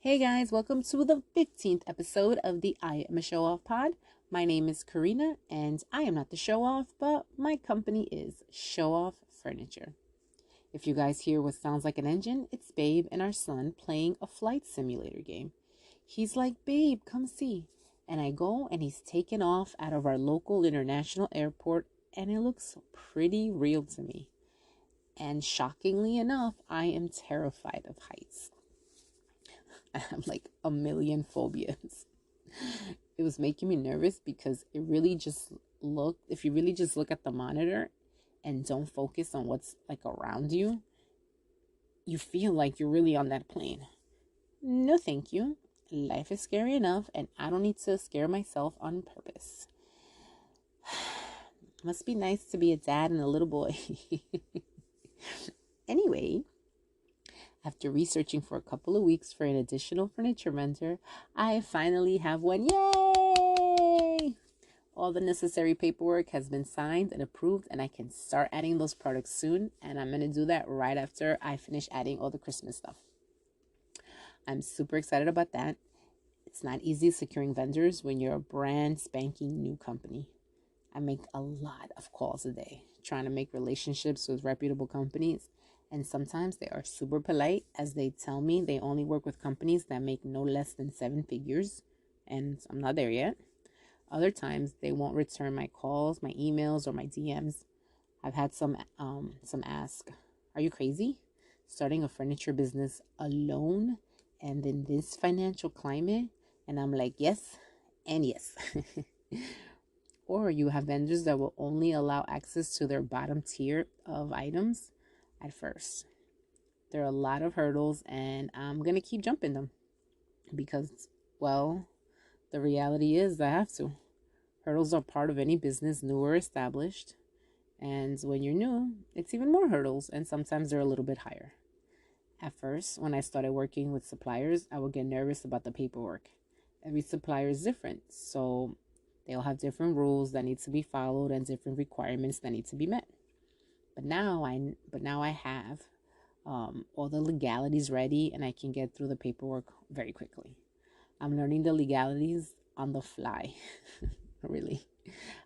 Hey guys, welcome to the 15th episode of the I Am a Show Off pod. My name is Karina and I am not the show off, but my company is Show Off Furniture. If you guys hear what sounds like an engine, it's Babe and our son playing a flight simulator game. He's like, "Babe, come see." And I go and he's taken off out of our local international airport and it looks pretty real to me. And shockingly enough, I am terrified of heights. I have like a million phobias. It was making me nervous because if you really just look at the monitor and don't focus on what's like around you, you feel like you're really on that plane. No, thank you. Life is scary enough, and I don't need to scare myself on purpose. Must be nice to be a dad and a little boy. Anyway, after researching for a couple of weeks for an additional furniture vendor, I finally have one. Yay! All the necessary paperwork has been signed and approved, and I can start adding those products soon. And I'm going to do that right after I finish adding all the Christmas stuff. I'm super excited about that. It's not easy securing vendors when you're a brand spanking new company. I make a lot of calls a day trying to make relationships with reputable companies. And sometimes they are super polite as they tell me they only work with companies that make no less than 7 figures. And I'm not there yet. Other times they won't return my calls, my emails, or my DMs. I've had some ask, "Are you crazy? Starting a furniture business alone and in this financial climate?" And I'm like, yes and yes. Or you have vendors that will only allow access to their bottom tier of items at first. There are a lot of hurdles, and I'm going to keep jumping them because, well, the reality is I have to. Hurdles are part of any business, new or established. And when you're new, it's even more hurdles, and sometimes they're a little bit higher. At first, when I started working with suppliers, I would get nervous about the paperwork. Every supplier is different, so they'll have different rules that need to be followed and different requirements that need to be met. But now I have all the legalities ready, and I can get through the paperwork very quickly. I'm learning the legalities on the fly. Really.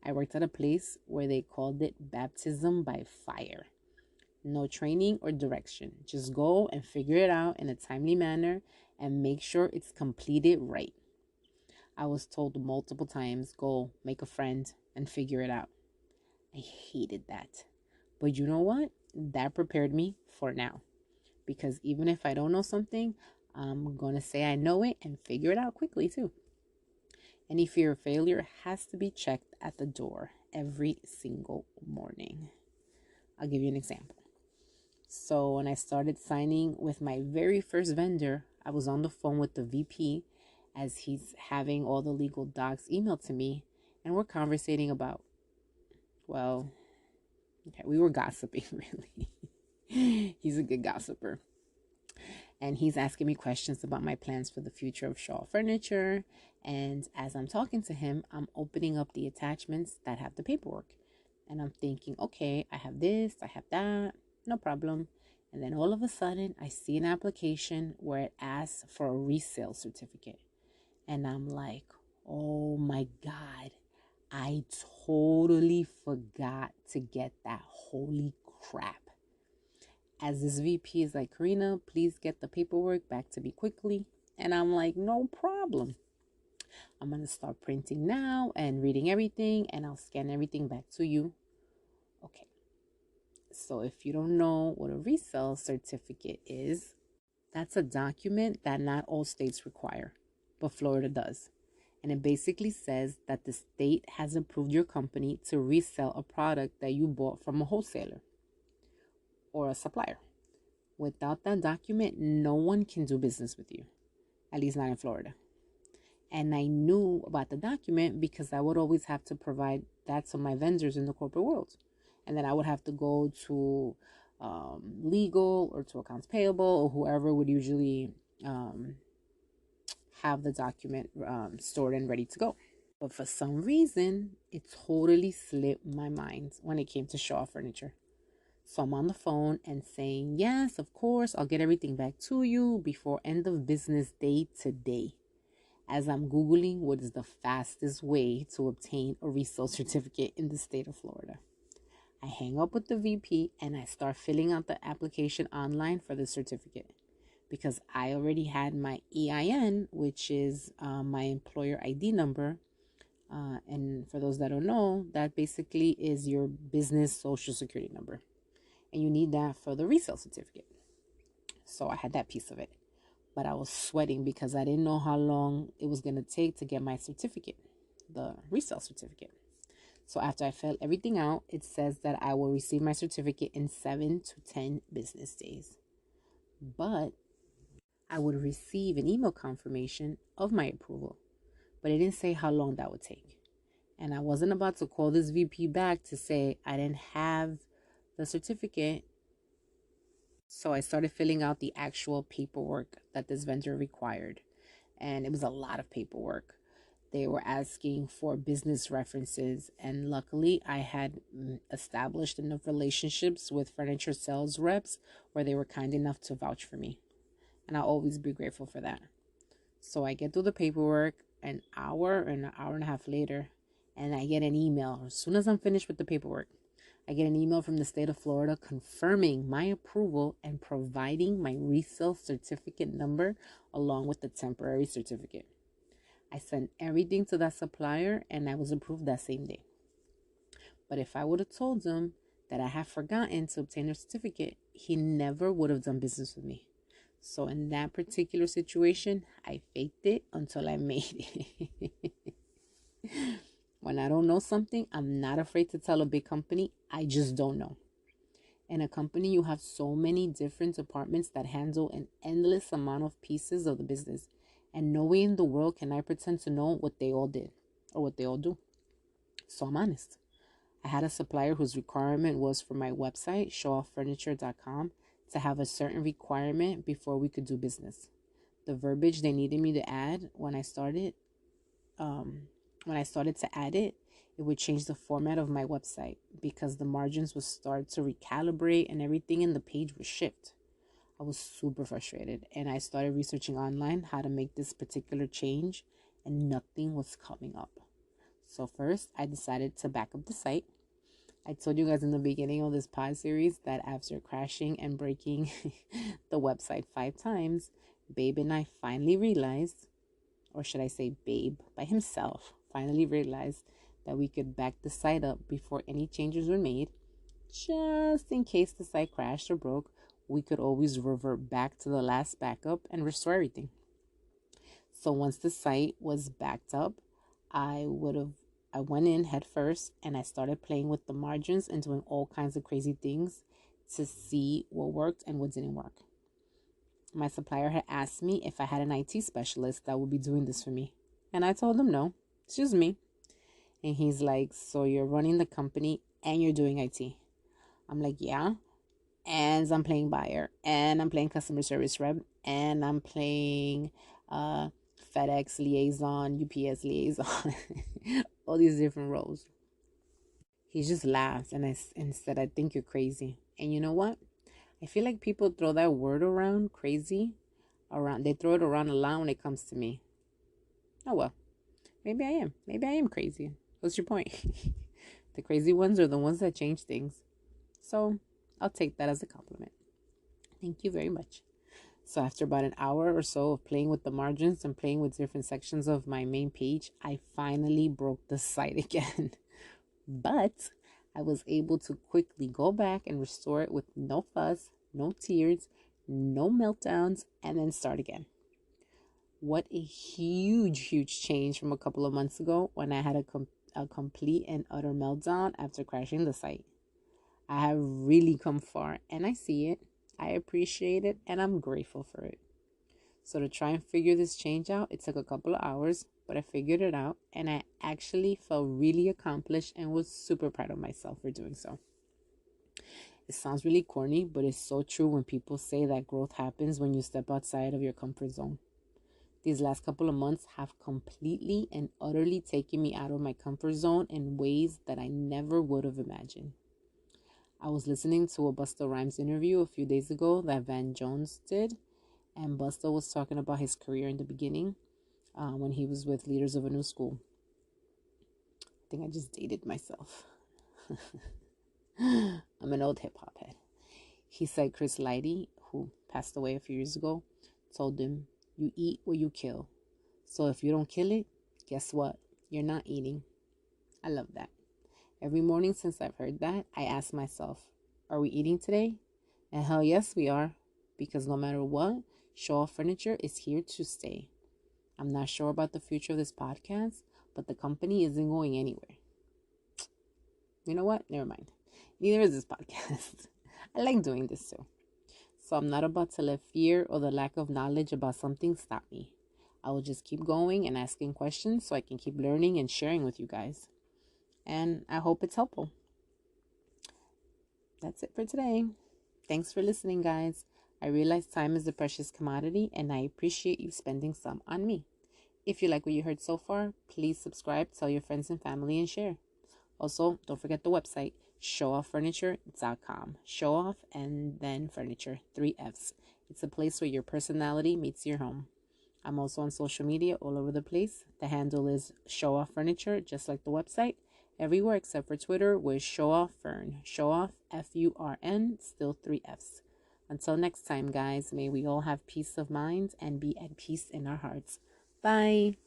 I worked at a place where they called it baptism by fire. No training or direction. Just go and figure it out in a timely manner and make sure it's completed right. I was told multiple times, "Go, make a friend, and figure it out." I hated that. But you know what? That prepared me for now. Because even if I don't know something, I'm going to say I know it and figure it out quickly too. Any fear of failure has to be checked at the door every single morning. I'll give you an example. So when I started signing with my very first vendor, I was on the phone with the VP as he's having all the legal docs emailed to me, and we're conversating about, well, okay, we were gossiping really. He's a good gossiper. And he's asking me questions about my plans for the future of Shaw Furniture. And as I'm talking to him, I'm opening up the attachments that have the paperwork. And I'm thinking, okay, I have this, I have that, no problem. And then all of a sudden, I see an application where it asks for a resale certificate. And I'm like, oh my God, I totally forgot to get that. Holy crap. As this VP is like, "Karina, please get the paperwork back to me quickly." And I'm like, no problem. I'm going to start printing now and reading everything, and I'll scan everything back to you. Okay. So if you don't know what a resale certificate is, that's a document that not all states require, but Florida does. And it basically says that the state has approved your company to resell a product that you bought from a wholesaler or a supplier. Without that document, no one can do business with you, at least not in Florida. And I knew about the document because I would always have to provide that to my vendors in the corporate world. And then I would have to go to legal or to accounts payable or whoever would usually have the document stored and ready to go. But for some reason, it totally slipped my mind when it came to Shaw Furniture. So I'm on the phone and saying, yes, of course, I'll get everything back to you before end of business day today. As I'm Googling what is the fastest way to obtain a resale certificate in the state of Florida. I hang up with the VP and I start filling out the application online for the certificate because I already had my EIN, which is my employer ID number. And for those that don't know, that basically is your business social security number. And you need that for the resale certificate. So I had that piece of it. But I was sweating because I didn't know how long it was going to take to get my certificate, the resale certificate. So after I filled everything out, it says that I will receive my certificate in 7 to 10 business days. But I would receive an email confirmation of my approval. But it didn't say how long that would take. And I wasn't about to call this VP back to say I didn't have the certificate. So I started filling out the actual paperwork that this vendor required. And it was a lot of paperwork. They were asking for business references. And luckily, I had established enough relationships with furniture sales reps where they were kind enough to vouch for me. And I'll always be grateful for that. So I get through the paperwork an hour and a half later, and I get an email. As soon as I'm finished with the paperwork, I get an email from the state of Florida confirming my approval and providing my resale certificate number along with the temporary certificate. I sent everything to that supplier and I was approved that same day. But if I would have told him that I had forgotten to obtain a certificate, he never would have done business with me. So in that particular situation, I faked it until I made it. When I don't know something, I'm not afraid to tell a big company. I just don't know. In a company, you have so many different departments that handle an endless amount of pieces of the business. And no way in the world can I pretend to know what they all did or what they all do. So I'm honest. I had a supplier whose requirement was for my website, showoffurniture.com, to have a certain requirement before we could do business. The verbiage they needed me to add when I started to add it, it would change the format of my website because the margins would start to recalibrate and everything in the page would shift. I was super frustrated and I started researching online how to make this particular change and nothing was coming up. So first, I decided to back up the site. I told you guys in the beginning of this pod series that after crashing and breaking the website 5 times, Babe and I finally realized, or should I say Babe by himself, finally realized that we could back the site up before any changes were made. Just in case the site crashed or broke, we could always revert back to the last backup and restore everything. So once the site was backed up, I went in head first and I started playing with the margins and doing all kinds of crazy things to see what worked and what didn't work. My supplier had asked me if I had an IT specialist that would be doing this for me. And I told him no, it's just me. And he's like, so you're running the company and you're doing IT? I'm like, yeah. And I'm playing buyer and I'm playing customer service rep and I'm playing FedEx liaison, UPS liaison, all these different roles. He just laughed and said, I think you're crazy. And you know what? I feel like people throw that word around, crazy, around. They throw it around a lot when it comes to me. Oh, well, maybe I am. Maybe I am crazy. What's your point? The crazy ones are the ones that change things. So I'll take that as a compliment. Thank you very much. So after about an hour or so of playing with the margins and playing with different sections of my main page, I finally broke the site again. But I was able to quickly go back and restore it with no fuss, no tears, no meltdowns, and then start again. What a huge change from a couple of months ago when I had a complete and utter meltdown after crashing the site. I have really come far and I see it. I appreciate it and I'm grateful for it. So to try and figure this change out, it took a couple of hours, but I figured it out and I actually felt really accomplished and was super proud of myself for doing so. It sounds really corny, but it's so true when people say that growth happens when you step outside of your comfort zone. These last couple of months have completely and utterly taken me out of my comfort zone in ways that I never would have imagined. I was listening to a Busta Rhymes interview a few days ago that Van Jones did, and Busta was talking about his career in the beginning when he was with Leaders of a New School. I think I just dated myself. I'm an old hip hop head. He said Chris Lighty, who passed away a few years ago, told him, "You eat what you kill. So if you don't kill it, guess what? You're not eating." I love that. Every morning since I've heard that, I ask myself, are we eating today? And hell yes, we are. Because no matter what, Show Off Furniture is here to stay. I'm not sure about the future of this podcast, but the company isn't going anywhere. You know what? Never mind. Neither is this podcast. I like doing this too. So I'm not about to let fear or the lack of knowledge about something stop me. I will just keep going and asking questions so I can keep learning and sharing with you guys. And I hope it's helpful. That's it for today. Thanks for listening, guys. I realize time is a precious commodity, and I appreciate you spending some on me. If you like what you heard so far, please subscribe, tell your friends and family, and share. Also, don't forget the website, showofffurniture.com. Show off and then furniture, 3 F's. It's a place where your personality meets your home. I'm also on social media all over the place. The handle is Show Off Furniture, just like the website. Everywhere except for Twitter with Show Off Fern. Show Off, Furn, still 3 F's. Until next time, guys, may we all have peace of mind and be at peace in our hearts. Bye.